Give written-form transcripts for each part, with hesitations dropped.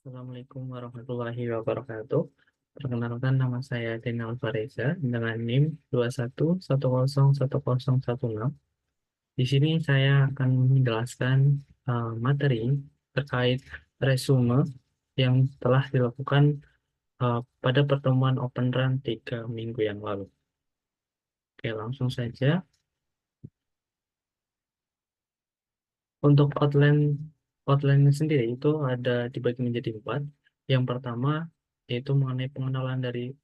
Assalamualaikum warahmatullahi wabarakatuh. Perkenalkan, nama saya Daniel Fareza dengan NIM 211010116. Di sini saya akan menjelaskan materi terkait resume yang telah dilakukan pada pertemuan Open Run 3 minggu yang lalu. Oke, langsung saja. Untuk outline sendiri itu ada dibagi menjadi 4. Yang pertama yaitu mengenai pengenalan dari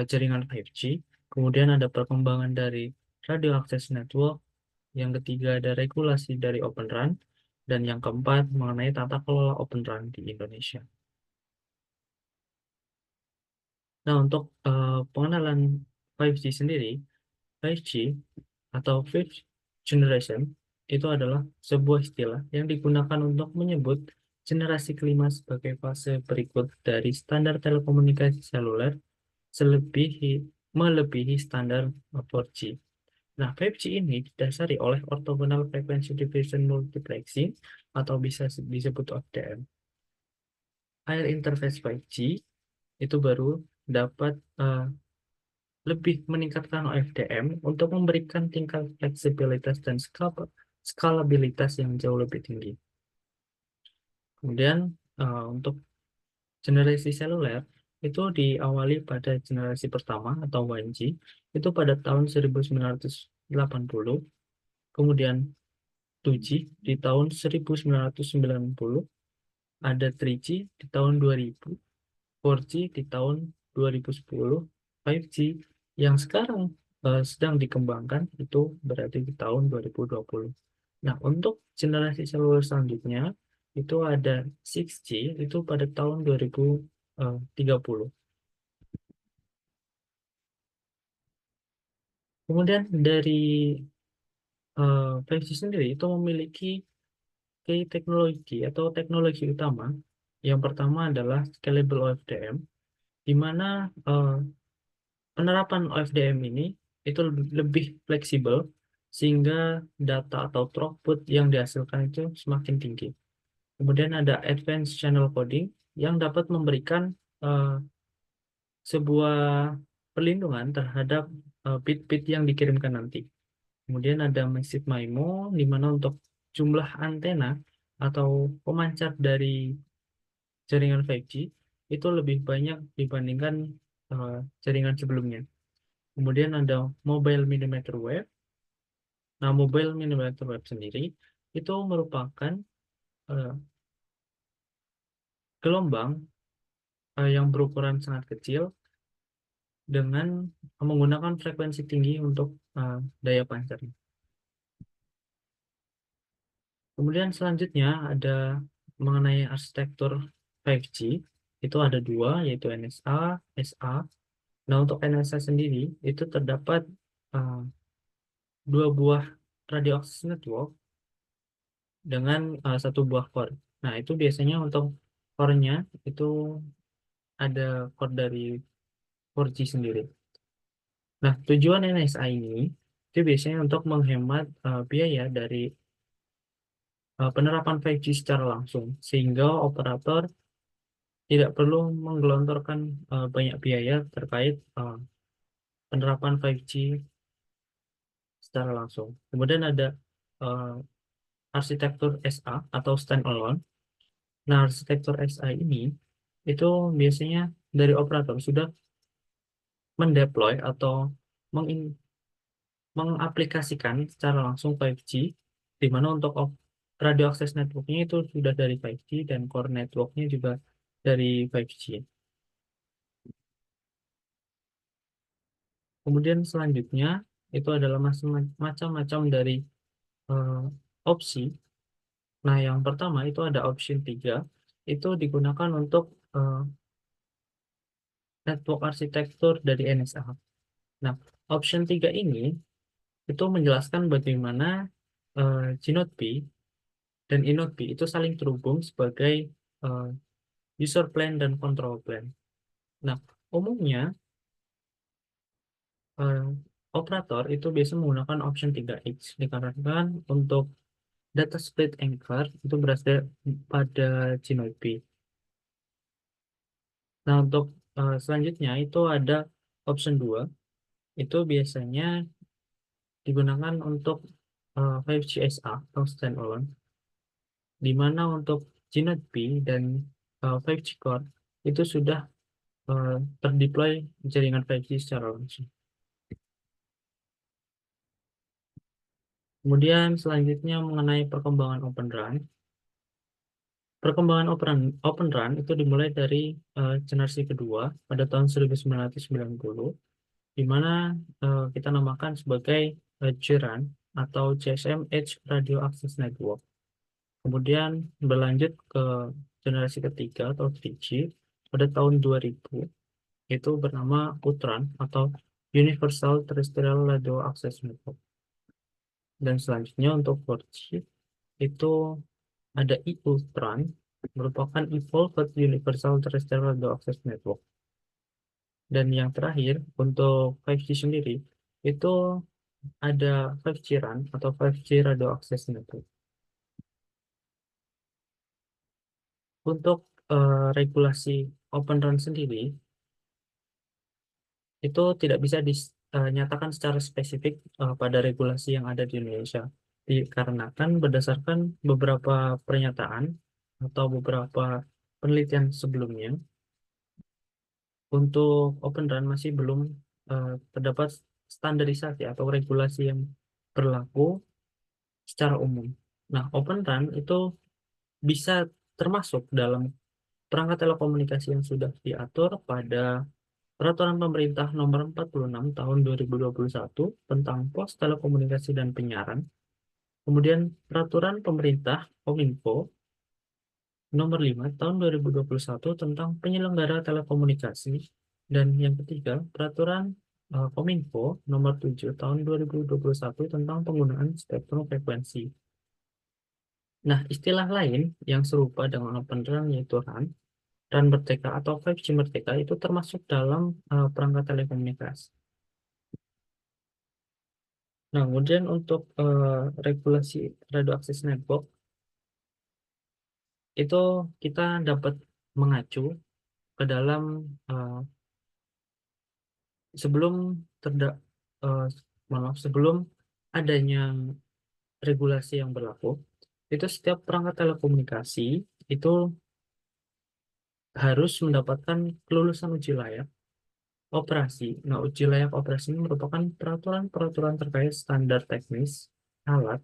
jaringan 5G, kemudian ada perkembangan dari radio access network, yang ketiga ada regulasi dari Open RAN, dan yang keempat mengenai tata kelola Open RAN di Indonesia. Nah, untuk pengenalan 5G sendiri, 5G atau Fifth Generation itu adalah sebuah istilah yang digunakan untuk menyebut generasi kelima sebagai fase berikut dari standar telekomunikasi seluler melebihi standar 4G. Nah, 5G ini didasari oleh orthogonal frequency division multiplexing atau bisa disebut OFDM. Air interface 5G itu baru dapat lebih meningkatkan OFDM untuk memberikan tingkat fleksibilitas dan skalabilitas yang jauh lebih tinggi. Kemudian untuk generasi seluler itu diawali pada generasi pertama atau 1G itu pada tahun 1980, kemudian 2G di tahun 1990, ada 3G di tahun 2000, 4G di tahun 2010, 5G yang sekarang sedang dikembangkan itu berarti di tahun 2020. Nah, untuk generasi seluler selanjutnya itu ada 6G itu pada tahun 2030. Kemudian dari 5G sendiri itu memiliki key teknologi atau teknologi utama. Yang pertama adalah scalable OFDM, di mana penerapan OFDM ini itu lebih fleksibel sehingga data atau throughput yang dihasilkan itu semakin tinggi. Kemudian ada advanced channel coding yang dapat memberikan eh, sebuah perlindungan terhadap bit-bit yang dikirimkan nanti. Kemudian ada Massive MIMO, di mana untuk jumlah antena atau pemancar dari jaringan 5G itu lebih banyak dibandingkan eh, jaringan sebelumnya. Kemudian ada Mobile Millimeter Wave. Nah, Mobile Millimeter Wave sendiri itu merupakan eh, gelombang yang berukuran sangat kecil dengan menggunakan frekuensi tinggi untuk daya pancarnya. Kemudian selanjutnya ada mengenai arsitektur 5G, itu ada dua, yaitu NSA, SA. Nah, untuk NSA sendiri, itu terdapat uh, dua buah radio access network dengan satu buah core. Nah, itu biasanya untuk core-nya itu ada core dari 4G sendiri. Nah, tujuan NSA ini itu biasanya untuk menghemat biaya dari penerapan 5G secara langsung, sehingga operator tidak perlu menggelontorkan banyak biaya terkait penerapan 5G secara langsung. Kemudian ada uh, arsitektur SA atau standalone. Nah, arsitektur SA ini itu biasanya dari operator sudah mendeploy atau mengaplikasikan secara langsung 5G, di mana untuk radio access networknya itu sudah dari 5G dan core networknya juga dari 5G. Kemudian selanjutnya itu adalah macam-macam dari eh, opsi. Nah, yang pertama itu ada option 3, itu digunakan untuk eh, network arsitektur dari NSA. Nah, option 3 ini itu menjelaskan bagaimana G-Node B dan E-Node B itu saling terhubung sebagai eh, user plane dan control plane. Nah, umumnya eh, operator itu biasa menggunakan option 3X dikarenakan untuk data split anchor itu berasal pada G-Node B. Nah, untuk selanjutnya itu ada option 2, itu biasanya digunakan untuk 5G SA atau standalone, di mana untuk G-Node B dan 5G Core itu sudah terdeploy jaringan 5G secara langsung. Kemudian selanjutnya mengenai perkembangan Open Run. Perkembangan Open Run itu dimulai dari generasi kedua pada tahun 1990, di mana kita namakan sebagai JRAN atau GSM Edge Radio Access Network. Kemudian berlanjut ke generasi ketiga atau 3G pada tahun 2000, itu bernama UTRAN atau Universal Terrestrial Radio Access Network. Dan selanjutnya untuk 4G itu ada e-Ultron, merupakan Evolved Universal Terrestrial Radio Access Network. Dan yang terakhir untuk 5G sendiri itu ada 5G RAN atau 5G Radio Access Network. Untuk regulasi Open RAN sendiri itu tidak bisa dinyatakan secara spesifik pada regulasi yang ada di Indonesia, dikarenakan berdasarkan beberapa pernyataan atau beberapa penelitian sebelumnya, untuk Open RAN masih belum terdapat standarisasi atau regulasi yang berlaku secara umum. Nah, Open RAN itu bisa termasuk dalam perangkat telekomunikasi yang sudah diatur pada Peraturan Pemerintah Nomor 46 Tahun 2021 tentang Pos Telekomunikasi dan Penyiaran. Kemudian Peraturan Pemerintah Kominfo Nomor 5 Tahun 2021 tentang Penyelenggara Telekomunikasi. Dan yang ketiga, Peraturan Kominfo Nomor 7 Tahun 2021 tentang Penggunaan Spektrum Frekuensi. Nah, istilah lain yang serupa dengan Open RAN yaitu RAN Merdeka atau 5G Merdeka itu termasuk dalam perangkat telekomunikasi. Nah, kemudian untuk regulasi radio access network itu kita dapat mengacu ke dalam sebelum terda eh, maaf, sebelum adanya regulasi yang berlaku, itu setiap perangkat telekomunikasi itu harus mendapatkan kelulusan uji layak operasi. Nah, uji layak operasi ini merupakan peraturan-peraturan terkait standar teknis alat,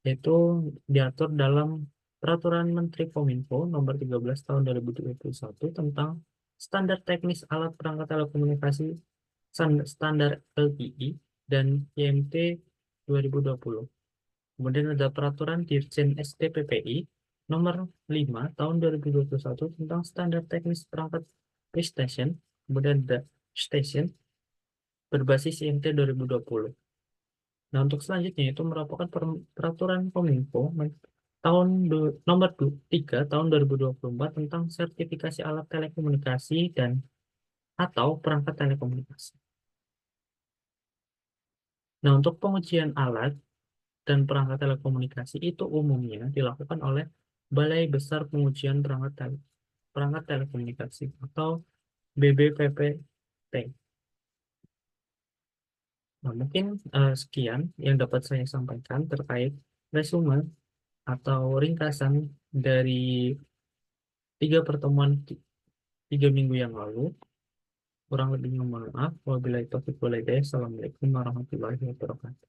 yaitu diatur dalam Peraturan Menteri Kominfo Nomor 13 Tahun 2021 tentang Standar Teknis Alat Perangkat Telekomunikasi Standar LPI dan IMT 2020. Kemudian ada Peraturan Dirjen STPPI Nomor 5 Tahun 2021 tentang Standar Teknis Perangkat Base Station. Kemudian ada Station berbasis IMT 2020. Nah, untuk selanjutnya itu merupakan Peraturan Kominfo Nomor 3 Tahun 2024 tentang sertifikasi alat telekomunikasi dan atau perangkat telekomunikasi. Nah, untuk pengujian alat dan perangkat telekomunikasi itu umumnya dilakukan oleh Balai Besar Pengujian Perangkat Telekomunikasi atau BBPPT. Nah, mungkin sekian yang dapat saya sampaikan terkait resume atau ringkasan dari 3 pertemuan 3 minggu yang lalu. Kurang lebihnya mohon maaf. Wabillahi taufiq walhidayah. Assalamualaikum warahmatullahi wabarakatuh.